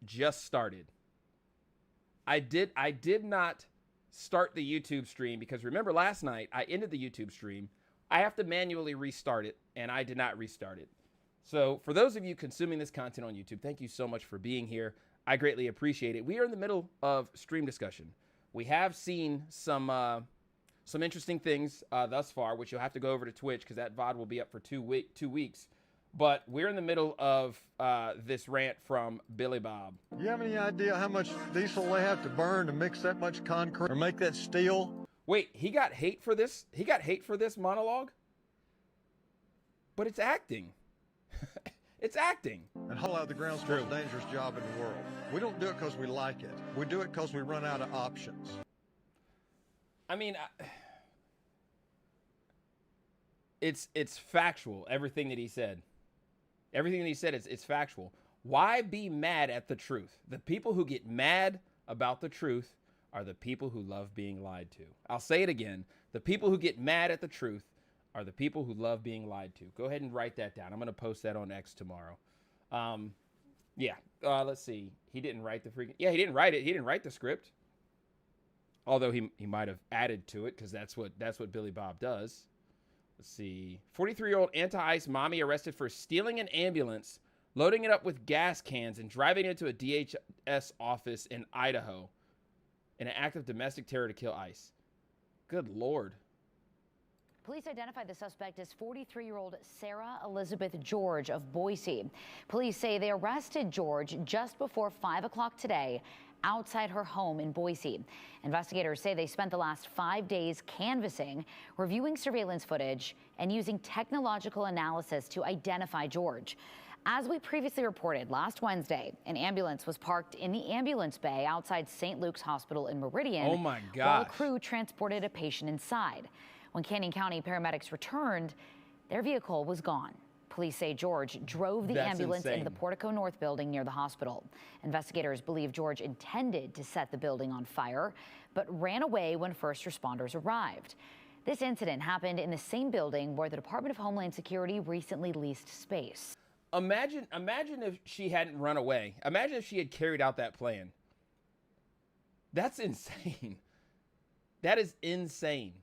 just started. I did not start the YouTube stream because remember last night I ended the YouTube stream. I have to manually restart it, and I did not restart it. So for those of you consuming this content on YouTube, thank you so much for being here. I greatly appreciate it. We are in the middle of stream discussion. We have seen some interesting things thus far, which you'll have to go over to Twitch because that VOD will be up for 2 weeks. But we're in the middle of this rant from Billy Bob. You have any idea how much diesel they have to burn to mix that much concrete or make that steel? Wait, he got hate for this? He got hate for this monologue? But it's acting. It's acting. And haul out the ground's the most dangerous job in the world. We don't do it because we like it. We do it because we run out of options. I mean, it's factual, everything that he said. Everything that he said, it's factual. Why be mad at the truth? The people who get mad about the truth are the people who love being lied to. I'll say it again. The people who get mad at the truth are the people who love being lied to. Go ahead and write that down. I'm going to post that on X tomorrow. Let's see. He didn't write the freaking... Yeah, he didn't write it. He didn't write the script. Although he might have added to it because that's what Billy Bob does. Let's see. 43-year-old anti-ICE mommy arrested for stealing an ambulance, loading it up with gas cans, and driving it to a DHS office in Idaho in an act of domestic terror to kill ICE. Good Lord. Police identified the suspect as 43-year-old Sarah Elizabeth George of Boise. Police say they arrested George just before 5 o'clock today outside her home in Boise. Investigators say they spent the last 5 days canvassing, reviewing surveillance footage, and using technological analysis to identify George. As we previously reported last Wednesday, an ambulance was parked in the ambulance bay outside St. Luke's Hospital in Meridian. Oh my gosh. While a crew transported a patient inside. When Canyon County paramedics returned, their vehicle was gone. Police say George drove the ambulance into the Portico North building near the hospital. Investigators believe George intended to set the building on fire, but ran away when first responders arrived. This incident happened in the same building where the Department of Homeland Security recently leased space. Imagine if she hadn't run away. Imagine if she had carried out that plan. That's insane. That is insane.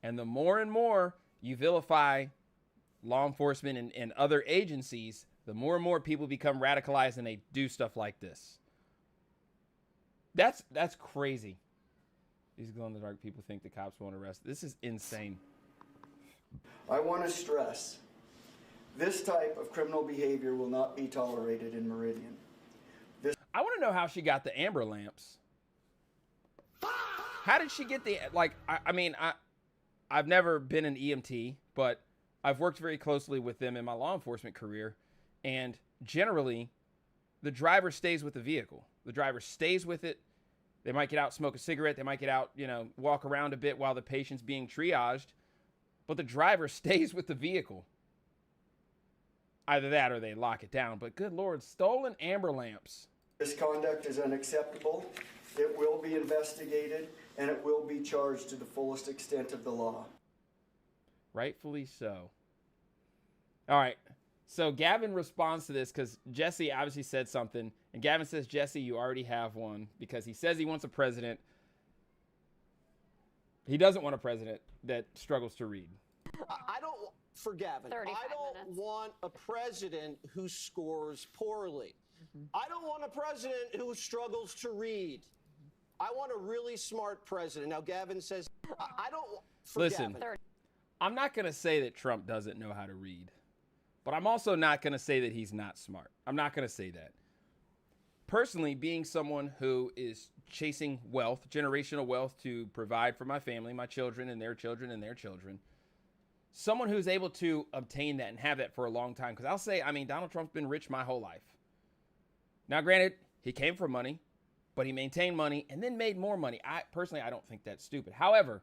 And the more and more you vilify law enforcement and other agencies, the more and more people become radicalized and they do stuff like this. That's crazy. These glow-in-the-dark people think the cops won't arrest. This is insane. I want to stress, this type of criminal behavior will not be tolerated in Meridian. I want to know how she got the amber lamps. How did she get the, I've never been an EMT, but I've worked very closely with them in my law enforcement career, and generally, the driver stays with the vehicle. The driver stays with it. They might get out, smoke a cigarette. They might get out, walk around a bit while the patient's being triaged, but the driver stays with the vehicle. Either that or they lock it down, but good Lord, stolen amber lamps. This conduct is unacceptable. It will be investigated, and it will be charged to the fullest extent of the law. Rightfully so. All right. So Gavin responds to this because Jesse obviously said something. And Gavin says, Jesse, you already have one because he says he wants a president. He doesn't want a president that struggles to read. I don't, for Gavin, I don't want a president who scores poorly. I don't want a president who struggles to read. I want a really smart president. Now, Gavin says, I don't, for Listen. Gavin. I'm not going to say that Trump doesn't know how to read, but I'm also not going to say that he's not smart. I'm not going to say that. Personally, being someone who is chasing wealth, generational wealth to provide for my family, my children and their children and their children, someone who's able to obtain that and have that for a long time. Because I'll say, Donald Trump's been rich my whole life. Now, granted, he came from money, but he maintained money and then made more money. Personally, I don't think that's stupid. However,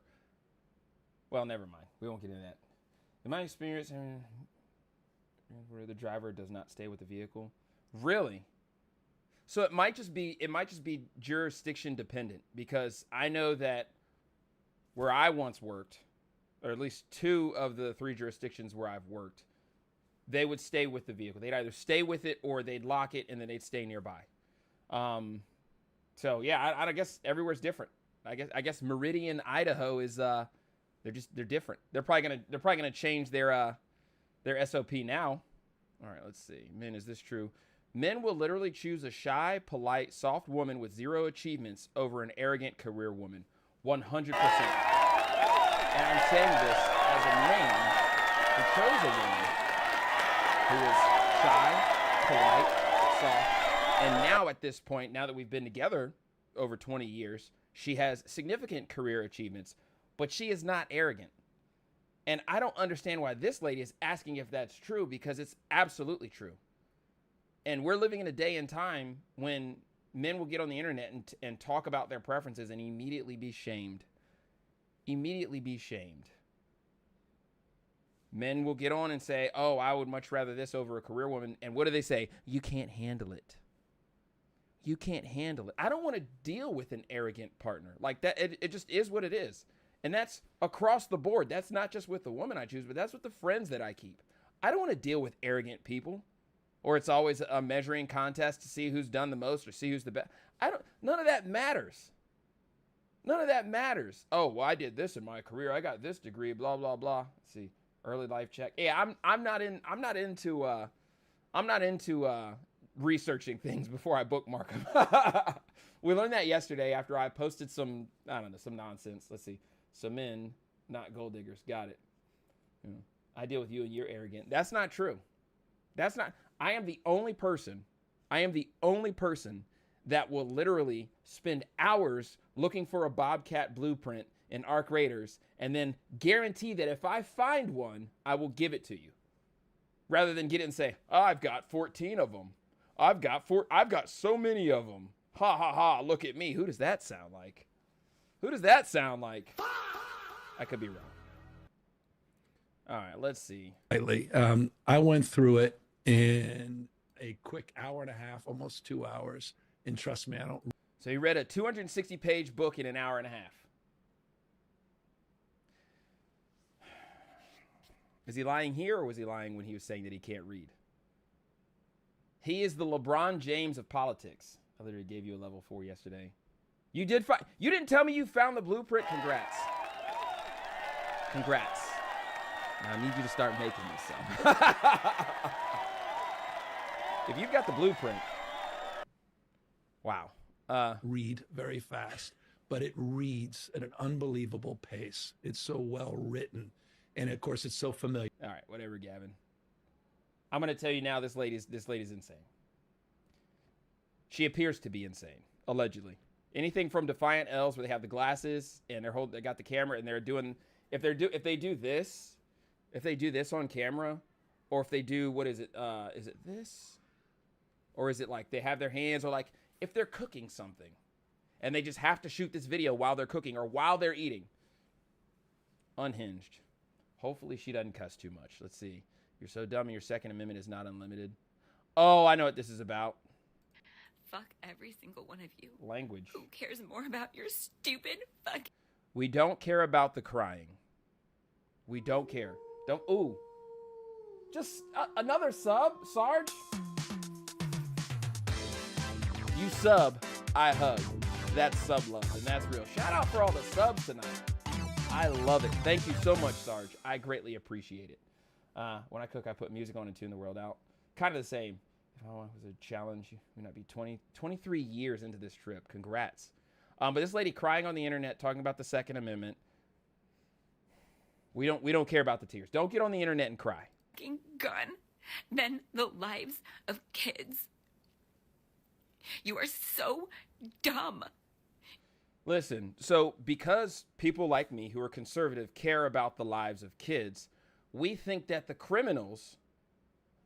well, never mind. We won't get into that. In my experience, where the driver does not stay with the vehicle. Really? So it might just be jurisdiction dependent, because I know that where I once worked, or at least 2 of the 3 jurisdictions where I've worked, they would stay with the vehicle. They'd either stay with it or they'd lock it and then they'd stay nearby. So yeah, I guess everywhere's different. I guess Meridian, Idaho is they're different. They're probably gonna change their SOP now. All right, let's see. Men, is this true? Men will literally choose a shy, polite, soft woman with 0 achievements over an arrogant career woman. 100%. And I'm saying this as a man who chose a woman who is shy, polite, soft, and now at this point, now that we've been together over 20 years, she has significant career achievements, but she is not arrogant. And I don't understand why this lady is asking if that's true, because it's absolutely true. And we're living in a day and time when men will get on the internet and talk about their preferences and immediately be shamed. Immediately be shamed. Men will get on and say, oh, I would much rather this over a career woman. And what do they say? You can't handle it. You can't handle it. I don't want to deal with an arrogant partner. Like that, it just is what it is. And that's across the board. That's not just with the woman I choose, but that's with the friends that I keep. I don't want to deal with arrogant people, or it's always a measuring contest to see who's done the most or see who's the best. None of that matters. None of that matters. Oh, well, I did this in my career. I got this degree, blah, blah, blah. Let's see. Early life check. Yeah, I'm not into researching things before I bookmark them. We learned that yesterday after I posted some nonsense. Let's see. Some men, not gold diggers. Got it. I deal with you and you're arrogant. That's not true. I am the only person that will literally spend hours looking for a Bobcat blueprint in Arc Raiders and then guarantee that if I find one, I will give it to you. Rather than get it and say, oh, I've got 14 of them. I've got so many of them. Ha ha ha, look at me. Who does that sound like? I could be wrong. All right, let's see. I went through it in a quick hour and a half, almost 2 hours. And trust me, I don't. So he read a 260-page book in an hour and a half. Is he lying here, or was he lying when he was saying that he can't read? He is the LeBron James of politics. I literally gave you a level 4 yesterday. You didn't tell me you found the blueprint. Congrats. Now I need you to start making me some. If you've got the blueprint, wow. Read very fast, but it reads at an unbelievable pace. It's so well written, and of course, it's so familiar. All right, whatever, Gavin. I'm going to tell you now, this lady's insane. She appears to be insane, allegedly. Anything from Defiant L's, where they have the glasses and they got the camera and they're doing, if they do this on camera, or if they do, what is it this? Or is it like they have their hands, or like if they're cooking something and they just have to shoot this video while they're cooking or while they're eating. Unhinged. Hopefully she doesn't cuss too much. Let's see. You're so dumb and your Second Amendment is not unlimited. Oh, I know what this is about. Fuck every single one of you. Language. Who cares more about your stupid fuck? We don't care about the crying. We don't care. Ooh. Just another sub, Sarge. You sub, I hug. That's sub love, and that's real. Shout out for all the subs tonight. I love it. Thank you so much, Sarge. I greatly appreciate it. When I cook, I put music on and tune the world out. Kind of the same. If I was a challenge, you would not be 23 years into this trip. Congrats. But this lady crying on the internet, talking about the Second Amendment. We don't care about the tears. Don't get on the internet and cry. Gun than the lives of kids. You are so dumb. Listen, so because people like me who are conservative care about the lives of kids, we think that the criminals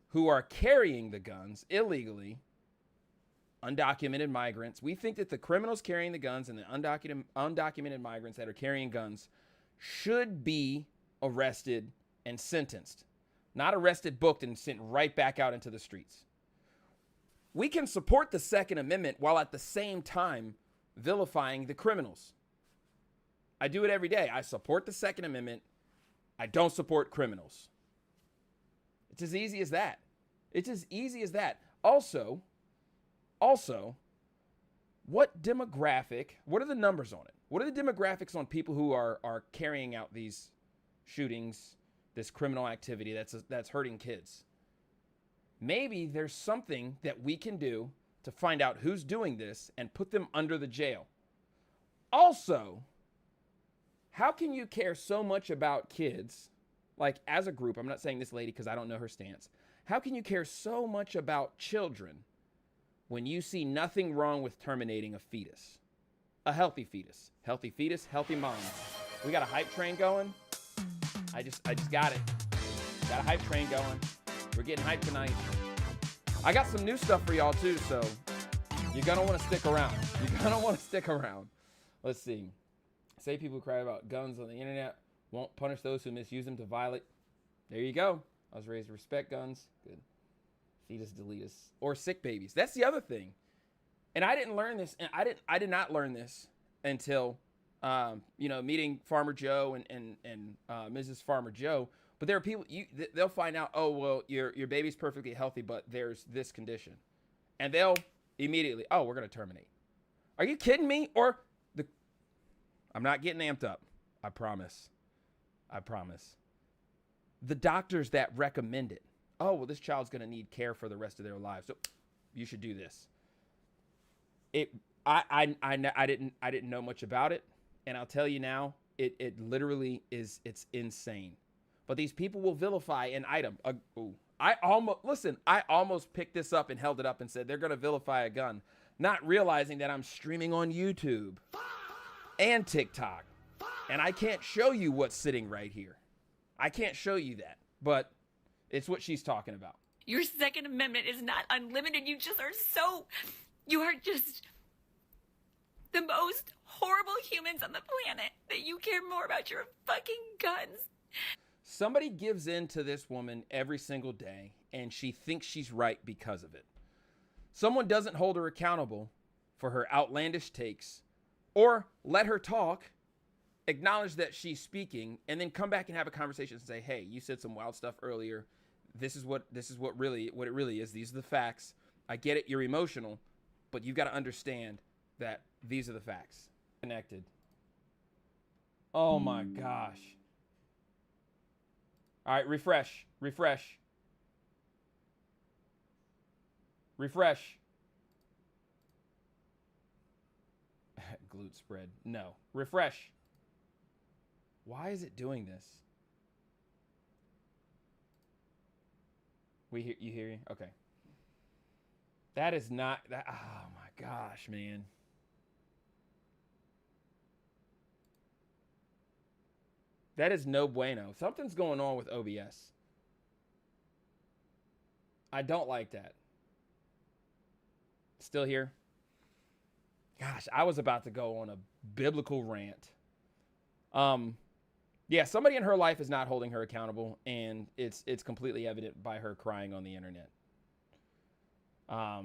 who are carrying the guns illegally, undocumented migrants, we think that the criminals carrying the guns and the undocumented migrants that are carrying guns should be arrested and sentenced. Not arrested, booked, and sent right back out into the streets. We can support the Second Amendment while at the same time vilifying the criminals. I do it every day. I support the Second Amendment. I don't support criminals. It's as easy as that. It's as easy as that. Also, what are the numbers on it? What are the demographics on people who are carrying out these shootings, this criminal activity that's hurting kids? Maybe there's something that we can do to find out who's doing this and put them under the jail. Also, how can you care so much about kids, like as a group? I'm not saying this lady because I don't know her stance. How can you care so much about children when you see nothing wrong with terminating a fetus? A healthy fetus. Healthy fetus, healthy mom. We got a hype train going. I just got it. Got a hype train going. We're getting hyped tonight. I got some new stuff for y'all too, so you're gonna want to stick around. You're gonna want to stick around. Let's see. Say people who cry about guns on the internet won't punish those who misuse them to violate. There you go. I was raised to respect guns. Good. Fetus deletus. Or sick babies. That's the other thing. And I didn't learn this. And I did not learn this until, meeting Farmer Joe and Mrs. Farmer Joe. But there are people, they'll find out, oh, well, your baby's perfectly healthy, but there's this condition. And they'll immediately, oh, we're going to terminate. Are you kidding me? Or I'm not getting amped up. I promise. The doctors that recommend it. Oh, well, this child's going to need care for the rest of their lives, so you should do this. I didn't know much about it, and I'll tell you now, it literally is, it's insane. But these people will vilify an item. I almost picked this up and held it up and said they're going to vilify a gun, not realizing that I'm streaming on YouTube and TikTok, and I can't show you what's sitting right here. I can't show you that, but it's what she's talking about. Your Second Amendment is not unlimited. You are just the most horrible humans on the planet, that you care more about your fucking guns. Somebody gives in to this woman every single day, and she thinks she's right because of it. Someone doesn't hold her accountable for her outlandish takes, or let her talk, acknowledge that she's speaking, and then come back and have a conversation and say, hey, you said some wild stuff earlier. This is what it really is. These are the facts. I get it. You're emotional, but you've got to understand that these are the facts. Connected. Oh my gosh. All right, refresh. Glute spread. No. Refresh. Why is it doing this? You hear me? Okay. That is not that. Oh my gosh, man. That is no bueno. Something's going on with OBS. I don't like that. Still here? Gosh, I was about to go on a biblical rant. Yeah, somebody in her life is not holding her accountable, and it's completely evident by her crying on the internet. All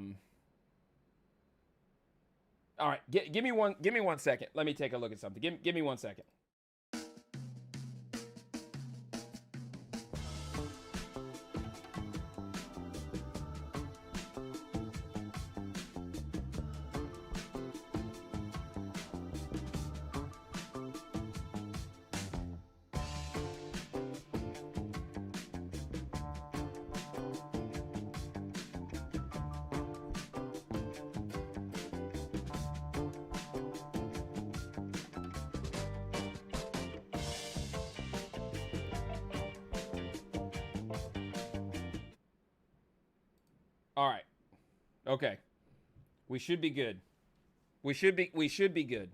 right, give me 1 second. Let me take a look at something. Give me 1 second. All right. Okay. We should be good. We should be good.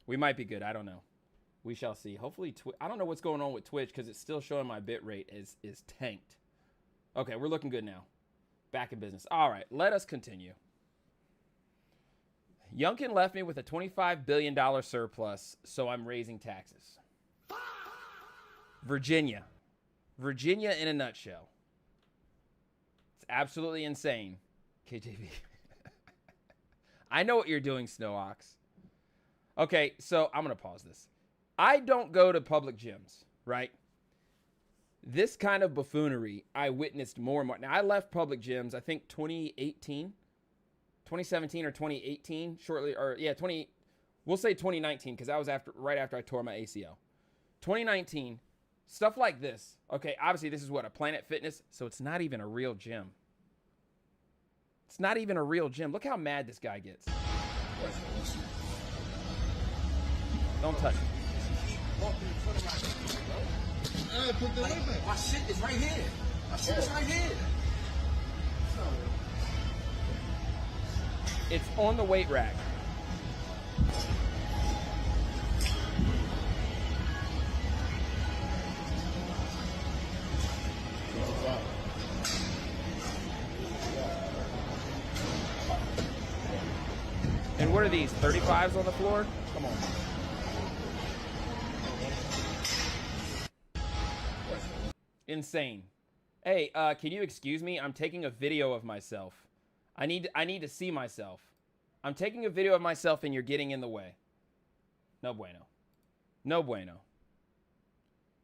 We might be good. I don't know. We shall see. Hopefully, I don't know what's going on with Twitch because it's still showing my bit rate is tanked. Okay, we're looking good now. Back in business. All right, let us continue. Youngkin left me with a $25 billion surplus, so I'm raising taxes. Virginia in a nutshell. It's absolutely insane. KJV. I know what you're doing, Snow Ox. Okay, so I'm going to pause this. I don't go to public gyms, right? This kind of buffoonery I witnessed more and more. Now, I left public gyms, I think 2017 or 2018, we'll say 2019, because that was right after I tore my ACL. 2019, stuff like this. Okay, obviously this is what, a Planet Fitness, so it's not even a real gym. It's not even a real gym. Look how mad this guy gets. Don't touch it. My shit is right here. My shit is right here. It's on the weight rack. And what are these, 35s on the floor? Come on. Insane. Hey, can you excuse me? I'm taking a video of myself. I need to see myself. I'm taking a video of myself and you're getting in the way. No bueno. No bueno.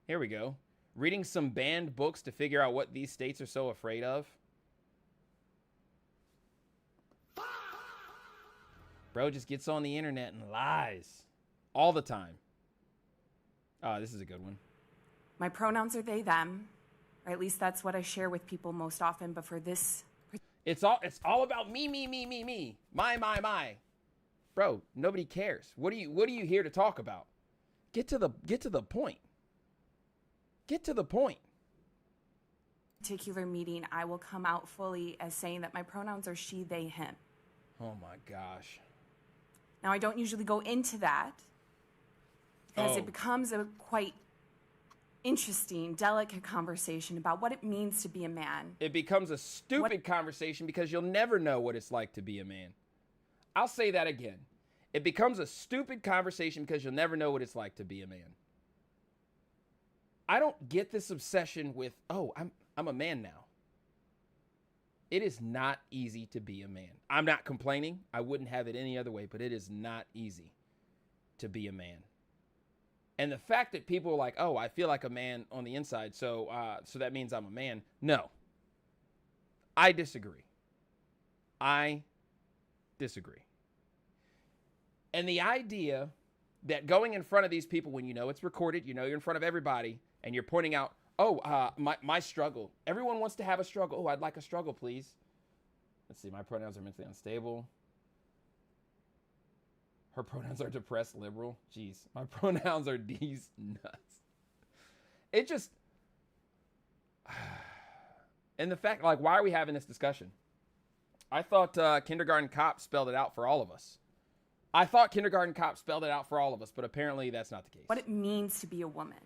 Here we go. Reading some banned books to figure out what these states are so afraid of. Bro just gets on the internet and lies. All the time. Oh, this is a good one. My pronouns are they, them. Or at least that's what I share with people most often, but for this... It's all about me. My. Bro, nobody cares. What are you here to talk about? Get to the point. Get to the point. Particular meeting, I will come out fully as saying that my pronouns are she, they, him. Oh my gosh. Now, I don't usually go into that because it becomes a quite interesting, delicate conversation about what it means to be a man. It becomes a stupid conversation because you'll never know what it's like to be a man. I'll say that again. It becomes a stupid conversation because you'll never know what it's like to be a man. I don't get this obsession with, oh, I'm a man now. It is not easy to be a man. I'm not complaining. I wouldn't have it any other way, but it is not easy to be a man. And the fact that people are like, oh, I feel like a man on the inside, so that means I'm a man. No. I disagree. And the idea that going in front of these people when you know it's recorded, you know you're in front of everybody, and you're pointing out, oh, my struggle. Everyone wants to have a struggle. Oh, I'd like a struggle, please. Let's see, my pronouns are mentally unstable. Her pronouns are depressed, liberal. Jeez, my pronouns are these nuts. It just... And the fact, like, why are we having this discussion? I thought Kindergarten Cop spelled it out for all of us. But apparently that's not the case. What it means to be a woman.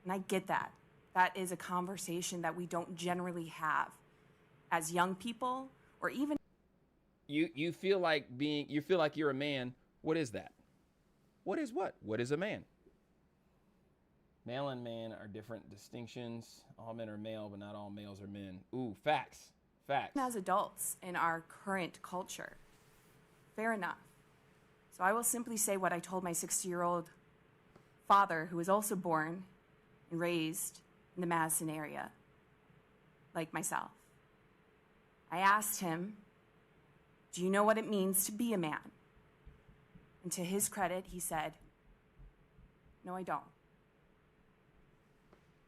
And I get that. That is a conversation that we don't generally have as young people or even... You feel like you're a man. What is that? What is what? What is a man? Male and man are different distinctions. All men are male, but not all males are men. Ooh, facts. As adults in our current culture. Fair enough. So I will simply say what I told my 60-year-old father, who was also born and raised in the Madison area, like myself. I asked him, do you know what it means to be a man? And to his credit, he said, no, I don't.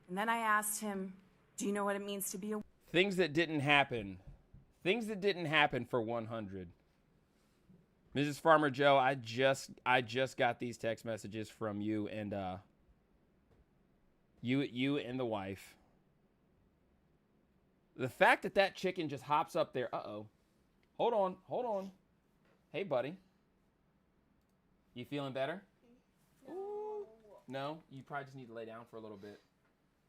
And then I asked him, do you know what it means to be a... Things that didn't happen for 100. Mrs. Farmer Joe, I just got these text messages from you and you and the wife. The fact that chicken just hops up there. Uh-oh. Hold on. Hey, buddy. You feeling better? No. No? You probably just need to lay down for a little bit.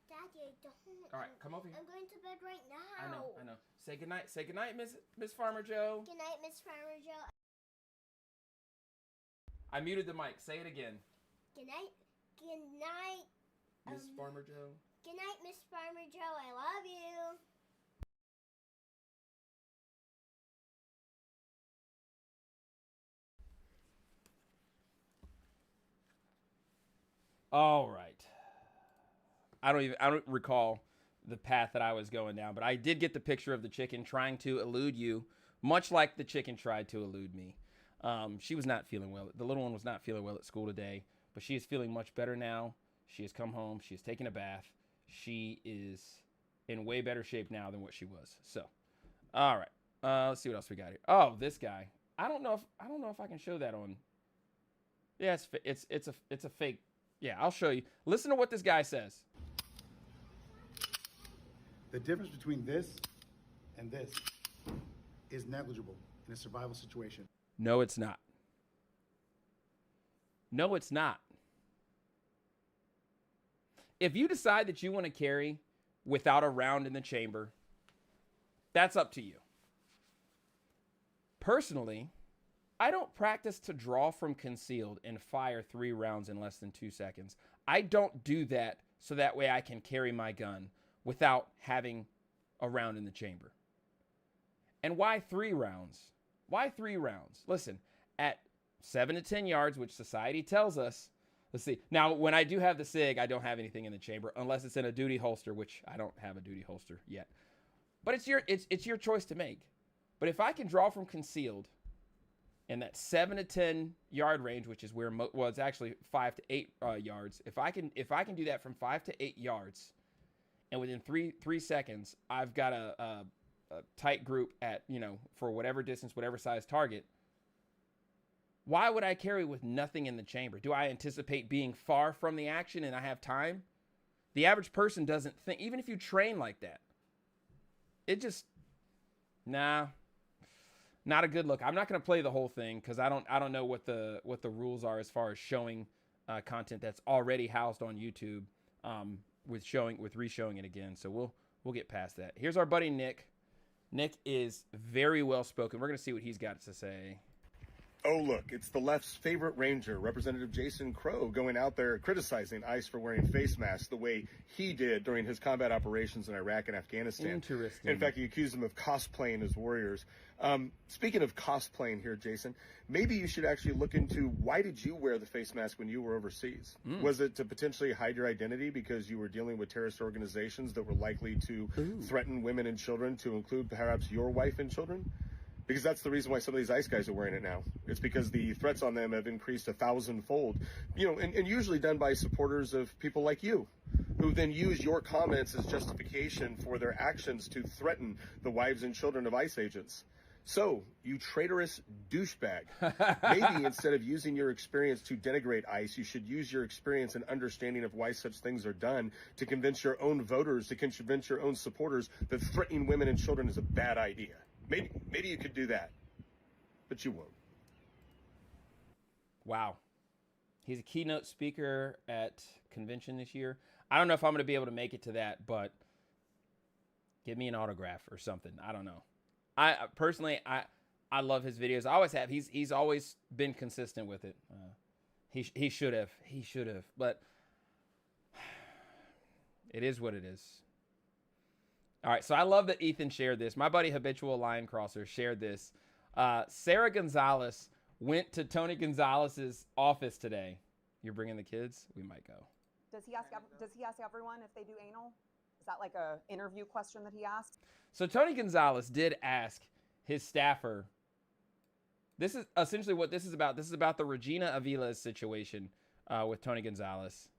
Daddy, don't. All right, come over here. I'm going to bed right now. I know. Say goodnight. Say goodnight, Miss Farmer Joe. Good night, Miss Farmer Joe. I muted the mic. Say it again. Good night. Good night. Miss Farmer Joe. Good night, Miss Farmer Joe. I love you. All right. I don't recall the path that I was going down, but I did get the picture of the chicken trying to elude you, much like the chicken tried to elude me. She was not feeling well. The little one was not feeling well at school today, but she is feeling much better now. She has come home. She has taken a bath. She is in way better shape now than what she was. So, all right. Let's see what else we got here. Oh, this guy. I don't know if I can show that on. Yeah, it's a fake. Yeah, I'll show you. Listen to what this guy says. The difference between this and this is negligible in a survival situation. No, it's not. No, it's not. If you decide that you want to carry without a round in the chamber, that's up to you. Personally, I don't practice to draw from concealed and fire 3 rounds in less than 2 seconds. I don't do that so that way I can carry my gun without having a round in the chamber. And why 3 rounds? Why 3 rounds? Listen, at 7 to 10 yards, which society tells us, let's see. Now, when I do have the SIG, I don't have anything in the chamber unless it's in a duty holster, which I don't have a duty holster yet. But it's your choice to make. But if I can draw from concealed in that 7 to 10 yard range, which is where well, it's actually 5 to 8 yards. If I can do that from 5 to 8 yards, and within three seconds, I've got a tight group at, for whatever distance, whatever size target. Why would I carry with nothing in the chamber? Do I anticipate being far from the action and I have time? The average person doesn't think, even if you train like that, it just, nah, not a good look. I'm not going to play the whole thing because I don't know what the rules are as far as showing content that's already housed on YouTube with re-showing it again. So we'll get past that. Here's our buddy Nick. Nick is very well spoken. We're going to see what he's got to say. Oh, look, it's the left's favorite ranger, Representative Jason Crow, going out there criticizing ICE for wearing face masks the way he did during his combat operations in Iraq and Afghanistan. Interesting. In fact, he accused them of cosplaying as warriors. Speaking of cosplaying here, Jason, maybe you should actually look into why did you wear the face mask when you were overseas? Was it to potentially hide your identity because you were dealing with terrorist organizations that were likely to threaten women and children, to include perhaps your wife and children? Because that's the reason why some of these ICE guys are wearing it now. It's because the threats on them have increased 1,000-fold. And usually done by supporters of people like you, who then use your comments as justification for their actions to threaten the wives and children of ICE agents. So, you traitorous douchebag, maybe instead of using your experience to denigrate ICE, you should use your experience and understanding of why such things are done to convince your own voters, to convince your own supporters that threatening women and children is a bad idea. Maybe you could do that, but you won't. Wow. He's a keynote speaker at convention this year. I don't know if I'm going to be able to make it to that, but give me an autograph or something. I don't know. I personally love his videos. I always have. He's always been consistent with it. He should have. But it is what it is. All right, so I love that Ethan shared this. My buddy Habitual Line Crosser shared this. Sarah Gonzalez went to Tony Gonzalez's office today. You're bringing the kids? We might go. Does he ask everyone if they do anal? Is that like a interview question that he asked? So Tony Gonzalez did ask his staffer. This is essentially what this is about. This is about the Regina Avila's situation with Tony Gonzalez.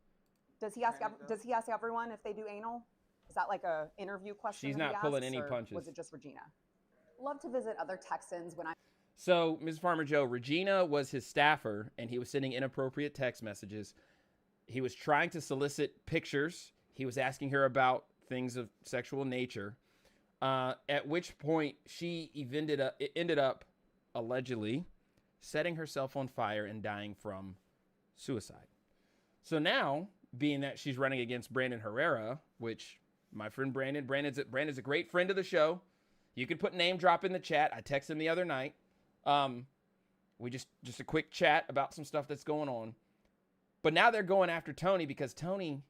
Does he ask everyone if they do anal? Is that like a interview question? She's not pulling any punches. Was it just Regina? Love to visit other Texans when I. So, Mrs. Farmer Joe, Regina was his staffer, and he was sending inappropriate text messages. He was trying to solicit pictures. He was asking her about things of sexual nature. At which point, she ended up allegedly setting herself on fire and dying from suicide. So now, being that she's running against Brandon Herrera, which my friend Brandon's a great friend of the show. You could put name drop in the chat. I texted him the other night. We just a quick chat about some stuff that's going on. But now they're going after Tony because Tony's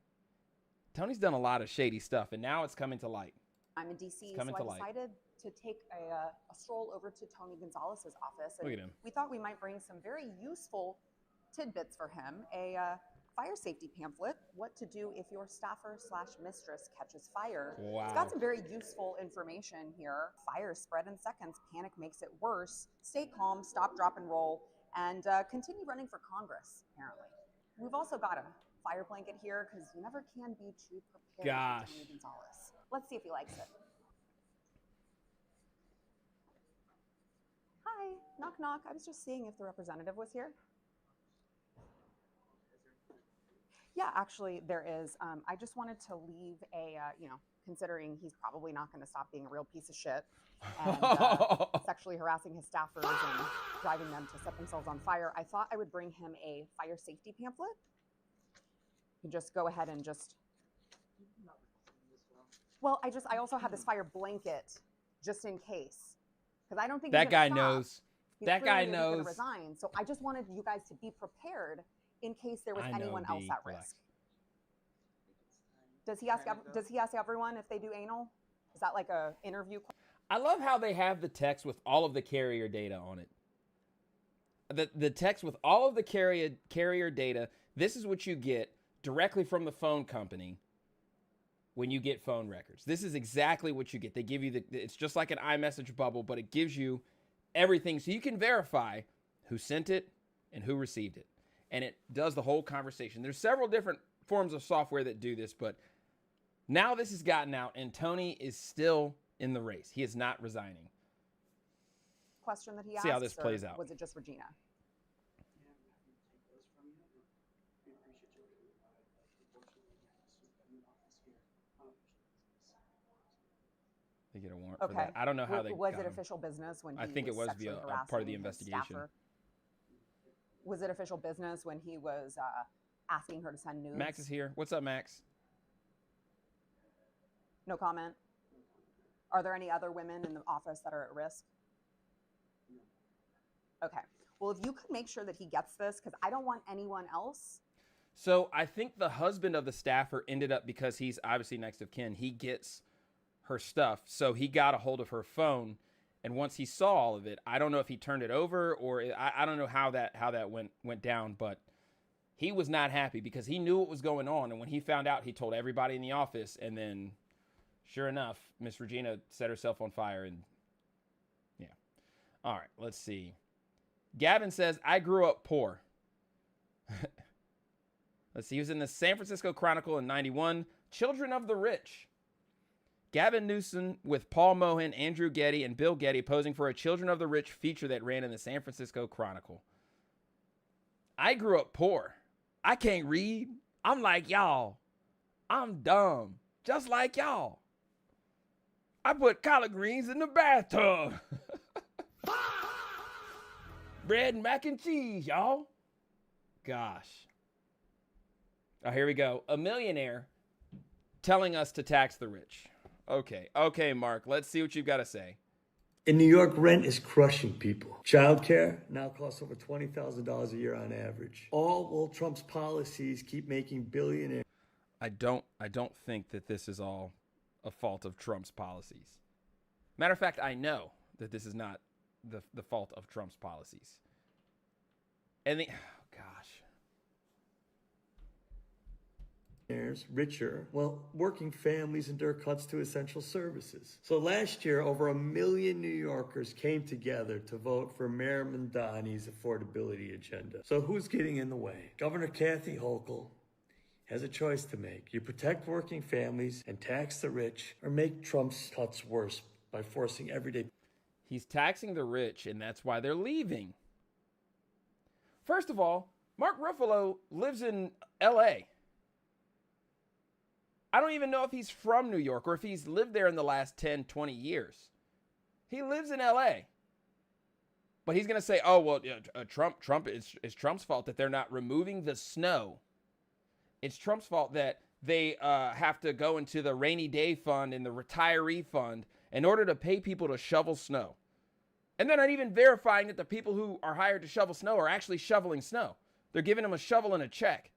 done a lot of shady stuff, and now it's coming to light. I'm in D.C., so I decided to take a stroll over to Tony Gonzalez's office. And look at him. We thought we might bring some very useful tidbits for him. A fire safety pamphlet, What to Do If Your Staffer/Mistress Catches Fire. Wow. It's got some very useful information here. Fire spread in seconds, panic makes it worse. Stay calm, stop, drop, and roll, and continue running for Congress, apparently. We've also got a fire blanket here because you never can be too prepared. Gosh. For Tony Gonzalez. Let's see if he likes it. Hi, knock, knock. I was just seeing if the representative was here. Yeah, actually, there is. I just wanted to leave a, considering he's probably not going to stop being a real piece of shit and sexually harassing his staffers and driving them to set themselves on fire, I thought I would bring him a fire safety pamphlet. You just go ahead and just. Well, I also have this fire blanket just in case, because I don't think that guy stop. knows. That guy knows. He's gonna resign. So I just wanted you guys to be prepared in case there was anyone else at risk. Does he ask everyone if they do anal? Is that like a interview? I love how they have the text with all of the carrier data on it. The text with all of the carrier data. This is what you get directly from the phone company when you get phone records. This is exactly what you get. They give you it's just like an iMessage bubble, but it gives you everything so you can verify who sent it and who received it. And it does the whole conversation. There's several different forms of software that do this, but now this has gotten out and Tony is still in the race. He is not resigning. Question that he asked. See how this plays out. Was it just Regina? They get a warrant for that. I don't know how they was got it him. official business when he I think it was via part of the investigation. Staffer? Was it official business when he was asking her to send nudes? Max is here. What's up, Max? No comment. Are there any other women in the office that are at risk? Okay. Well, if you could make sure that he gets this, because I don't want anyone else. So I think the husband of the staffer ended up, because he's obviously next of kin, he gets her stuff. So he got a hold of her phone. And once he saw all of it, I don't know if he turned it over or I don't know how that went down, but he was not happy because he knew what was going on. And when he found out, he told everybody in the office. And then sure enough, Miss Regina set herself on fire. And yeah. All right, let's see. Gavin says, I grew up poor. Let's see. He was in the San Francisco Chronicle in 91. Children of the Rich. Gavin Newsom with Paul Mohan, Andrew Getty, and Bill Getty posing for a Children of the Rich feature that ran in the San Francisco Chronicle. I grew up poor. I can't read. I'm like y'all. I'm dumb. Just like y'all. I put collard greens in the bathtub. Bread and mac and cheese, y'all. Gosh. Oh, here we go. A millionaire telling us to tax the rich. Okay, Mark, let's see what you've got to say. In New York, rent is crushing people. Childcare now costs over $20,000 a year on average. All while Trump's policies keep making billionaires. I don't think that this is all a fault of Trump's policies. Matter of fact, I know that this is not the fault of Trump's policies. And richer, while working families endure cuts to essential services. So last year, over 1 million New Yorkers came together to vote for Mayor Mamdani's affordability agenda. So who's getting in the way? Governor Kathy Hochul has a choice to make. You protect working families and tax the rich, or make Trump's cuts worse by forcing everyday. He's taxing the rich, and that's why they're leaving. First of all, Mark Ruffalo lives in L.A. I don't even know if he's from New York or if he's lived there in the last 10, 20 years. He lives in L.A. But he's going to say, oh, well, Trump it's Trump's fault that they're not removing the snow. It's Trump's fault that they have to go into the rainy day fund and the retiree fund in order to pay people to shovel snow. And they're not even verifying that the people who are hired to shovel snow are actually shoveling snow. They're giving them a shovel and a check.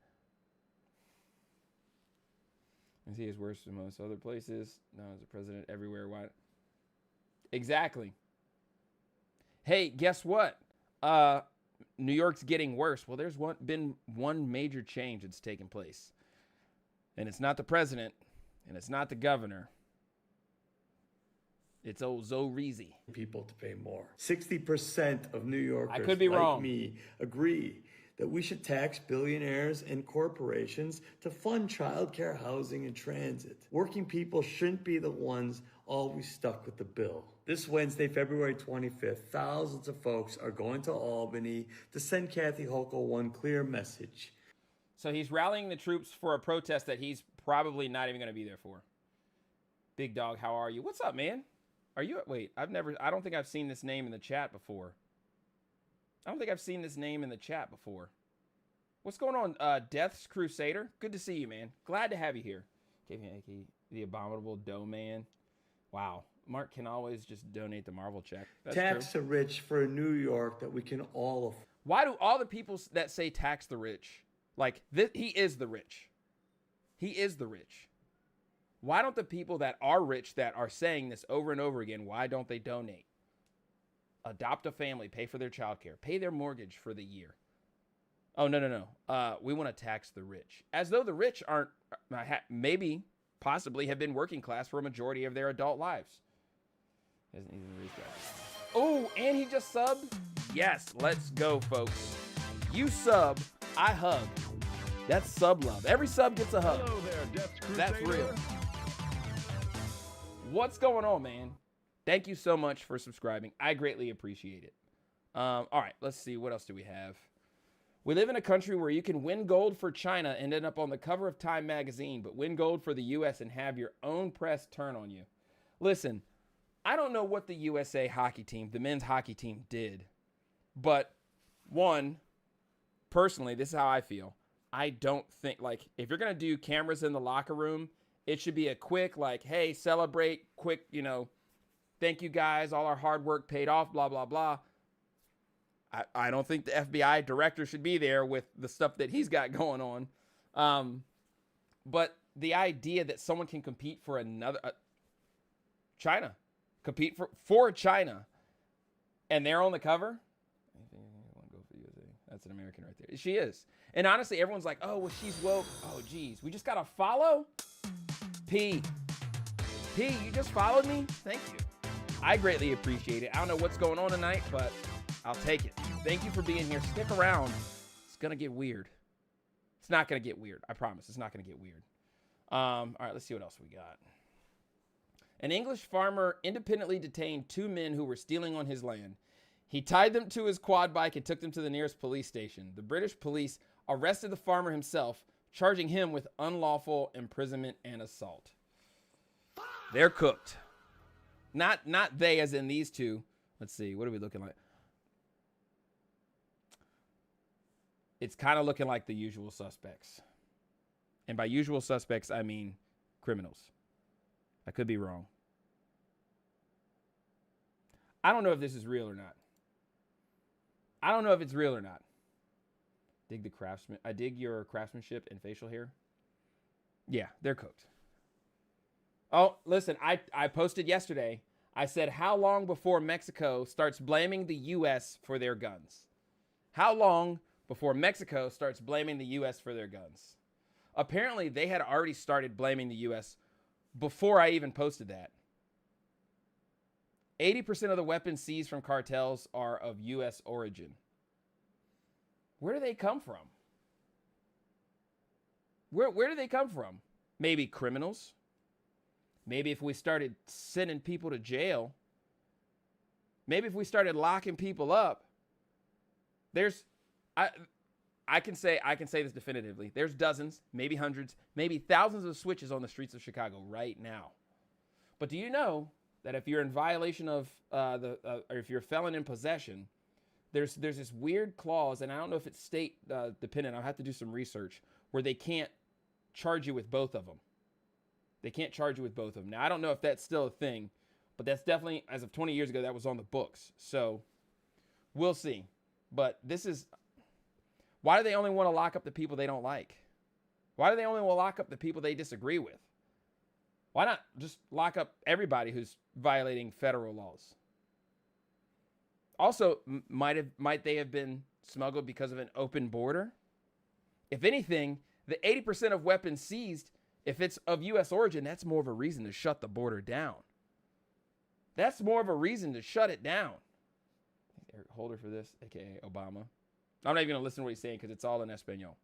And he is worse than most other places. No, as a president everywhere. Why? Exactly. Hey, guess what? New York's getting worse. Well, there's been one major change that's taken place. And it's not the president, and it's not the governor. It's old Zoe Reezy. People to pay more. 60% of New Yorkers, I could be like wrong. me, agree that we should tax billionaires and corporations to fund childcare, housing, and transit. Working people shouldn't be the ones always stuck with the bill. This Wednesday, February 25th, thousands of folks are going to Albany to send Kathy Hochul one clear message. So he's rallying the troops for a protest that he's probably not even going to be there for. Big Dog, how are you? What's up, man? Are you... Wait, I don't think I've seen this name in the chat before. I don't think I've seen this name in the chat before. What's going on, Death's Crusader? Good to see you, man. Glad to have you here. KVAK, the Abominable Dough Man. Wow. Mark can always just donate the Marvel check. That's Tax true. the rich for a New York that we can all afford. Why do all the people that say tax the rich, like, he is the rich. He is the rich. Why don't the people that are rich that are saying this over and over again, why don't they donate? Adopt a family, pay for their child care, pay their mortgage for the year. Oh, no. We want to tax the rich. As though the rich aren't, maybe, possibly have been working class for a majority of their adult lives. Oh, and he just subbed? Yes, let's go, folks. You sub, I hug. That's sub love. Every sub gets a hug. Hello there, Death's Crusader. That's real. What's going on, man? Thank you so much for subscribing. I greatly appreciate it. All right, let's see. What else do we have? We live in a country where you can win gold for China and end up on the cover of Time magazine, but win gold for the U.S. and have your own press turn on you. Listen, I don't know what the USA hockey team, the men's hockey team, did, but one, personally, this is how I feel. I don't think, like, if you're going to do cameras in the locker room, it should be a quick, like, hey, celebrate, quick, thank you guys, all our hard work paid off, blah, blah, blah. I don't think the FBI director should be there with the stuff that he's got going on. But the idea that someone can compete for another, China, compete for China, and they're on the cover, that's an American right there. She is. And honestly, everyone's like, oh, well, she's woke. Oh, geez. We just got to follow? P, you just followed me? Thank you. I greatly appreciate it. I don't know what's going on tonight, but I'll take it. Thank you for being here. Stick around. It's going to get weird. It's not going to get weird. I promise. It's not going to get weird. All right, let's see what else we got. An English farmer independently detained 2 men who were stealing on his land. He tied them to his quad bike and took them to the nearest police station. The British police arrested the farmer himself, charging him with unlawful imprisonment and assault. They're cooked. Not they as in these two. Let's see. What are we looking like? It's kind of looking like the usual suspects. And by usual suspects, I mean criminals. I could be wrong. I don't know if this is real or not. I don't know if it's real or not. Dig the craftsman. I dig your craftsmanship and facial hair. Yeah, they're cooked. Oh, listen, I posted yesterday. I said, how long before Mexico starts blaming the U.S. for their guns? How long before Mexico starts blaming the U.S. for their guns? Apparently, they had already started blaming the U.S. before I even posted that. 80% of the weapons seized from cartels are of U.S. origin. Where do they come from? Where do they come from? Maybe criminals. Maybe if we started sending people to jail. Maybe if we started locking people up. I can say this definitively. There's dozens, maybe hundreds, maybe thousands of switches on the streets of Chicago right now. But do you know that if you're in violation of or if you're a felon in possession, there's this weird clause, and I don't know if it's state dependent. I'll have to do some research, where they can't charge you with both of them. They can't charge you with both of them. Now, I don't know if that's still a thing, but that's definitely, as of 20 years ago, that was on the books. So we'll see. But this is, why do they only want to lock up the people they don't like? Why do they only want to lock up the people they disagree with? Why not just lock up everybody who's violating federal laws? Also, might they have been smuggled because of an open border. If anything, the 80% of weapons seized, if it's of U.S. origin, that's more of a reason to shut the border down. That's more of a reason to shut it down. Eric Holder for this, a.k.a. Obama. I'm not even going to listen to what he's saying because it's all in Espanol.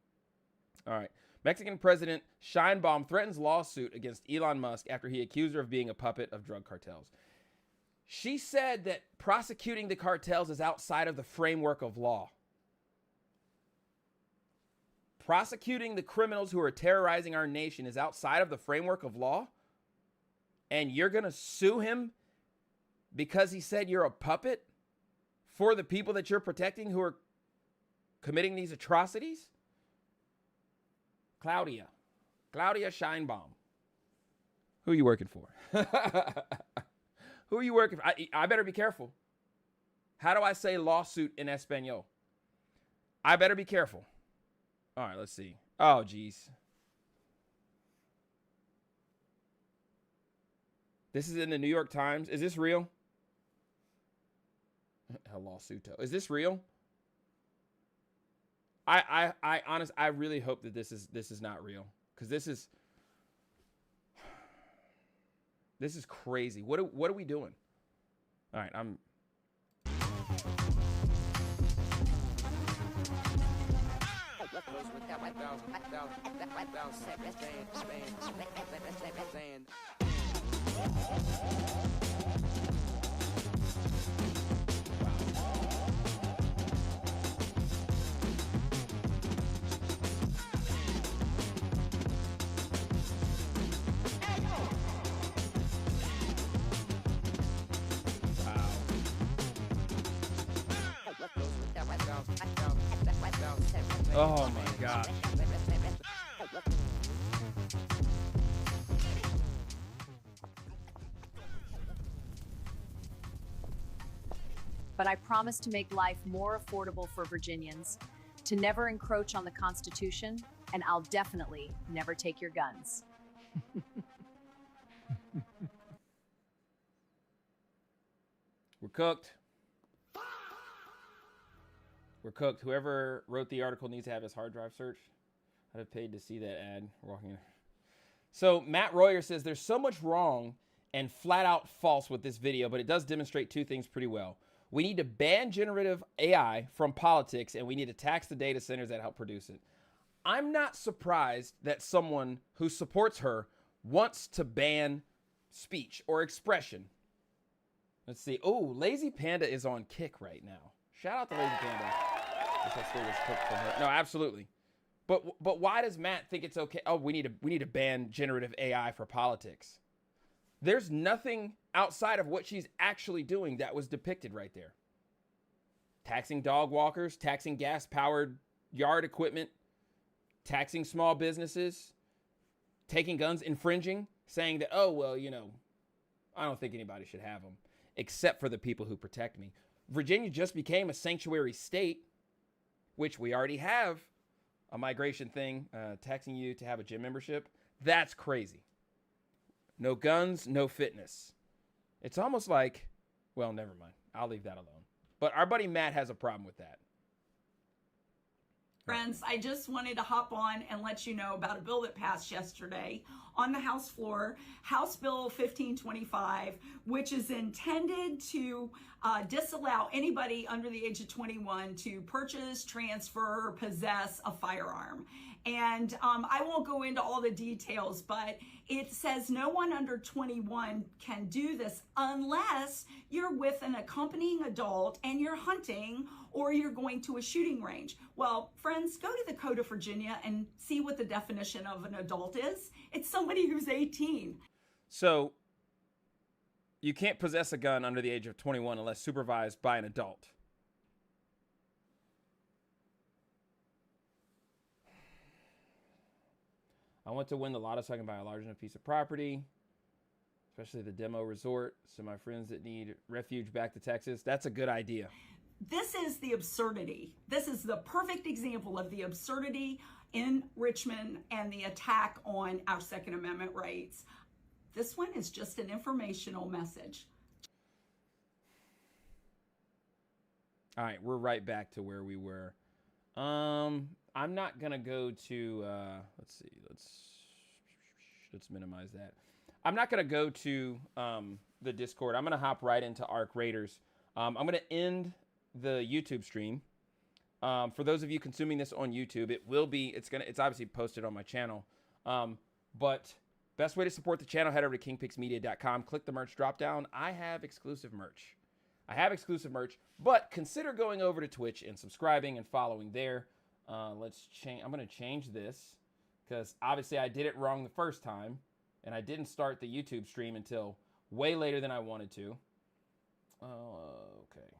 All right. Mexican President Sheinbaum threatens lawsuit against Elon Musk after he accused her of being a puppet of drug cartels. She said that prosecuting the cartels is outside of the framework of law. Prosecuting the criminals who are terrorizing our nation is outside of the framework of law? And you're going to sue him because he said you're a puppet for the people that you're protecting who are committing these atrocities? Claudia Sheinbaum. Who are you working for? Who are you working for? I better be careful. How do I say lawsuit in Espanol? I better be careful. All right, let's see. Oh, geez. This is in the New York Times. Is this real? A lawsuit. Is this real? I honestly, I really hope that this is not real, because this is crazy. What are we doing? All right, I'm. Oh my God. But I promise to make life more affordable for Virginians, to never encroach on the Constitution, and I'll definitely never take your guns. We're cooked. We're cooked. Whoever wrote the article needs to have his hard drive searched. I'd have paid to see that ad. We're walking in. So Matt Royer says there's so much wrong and flat out false with this video, but it does demonstrate two things pretty well. We need to ban generative AI from politics, and we need to tax the data centers that help produce it. I'm not surprised that someone who supports her wants to ban speech or expression. Let's see. Oh, Lazy Panda is on kick right now. Shout out to Lazy Panda. No, absolutely. But why does Matt think it's okay? Oh, we need to ban generative AI for politics. There's nothing outside of what she's actually doing that was depicted right there. Taxing dog walkers, taxing gas-powered yard equipment, taxing small businesses, taking guns, infringing, saying that, oh, well, you know, I don't think anybody should have them, except for the people who protect me. Virginia just became a sanctuary state, which we already have a migration thing, taxing you to have a gym membership. That's crazy. No guns, no fitness. It's almost like, well, never mind. I'll leave that alone. But our buddy Matt has a problem with that. Friends, I just wanted to hop on and let you know about a bill that passed yesterday on the House floor, House Bill 1525, which is intended to disallow anybody under the age of 21 to purchase, transfer, or possess a firearm. And I won't go into all the details, but it says no one under 21 can do this unless you're with an accompanying adult and you're hunting or you're going to a shooting range. Well, friends, go to the Code of Virginia and see what the definition of an adult is. It's somebody who's 18. So you can't possess a gun under the age of 21 unless supervised by an adult. I want to win the lotto so I can buy a large enough piece of property, especially the demo resort, so my friends that need refuge back to Texas. That's a good idea. This is the absurdity. This is the perfect example of the absurdity in Richmond and the attack on our Second Amendment rights. This one is just an informational message. All right, we're right back to where we were. I'm not gonna go to. Let's see. Let's minimize that. I'm not gonna go to the Discord. I'm gonna hop right into Arc Raiders. I'm gonna end the YouTube stream. For those of you consuming this on YouTube, it will be. It's obviously posted on my channel. But best way to support the channel, head over to kingpixmedia.com. Click the merch drop down. I have exclusive merch. But consider going over to Twitch and subscribing and following there. Let's change. I'm going to change this because obviously I did it wrong the first time, and I didn't start the YouTube stream until way later than I wanted to. Okay.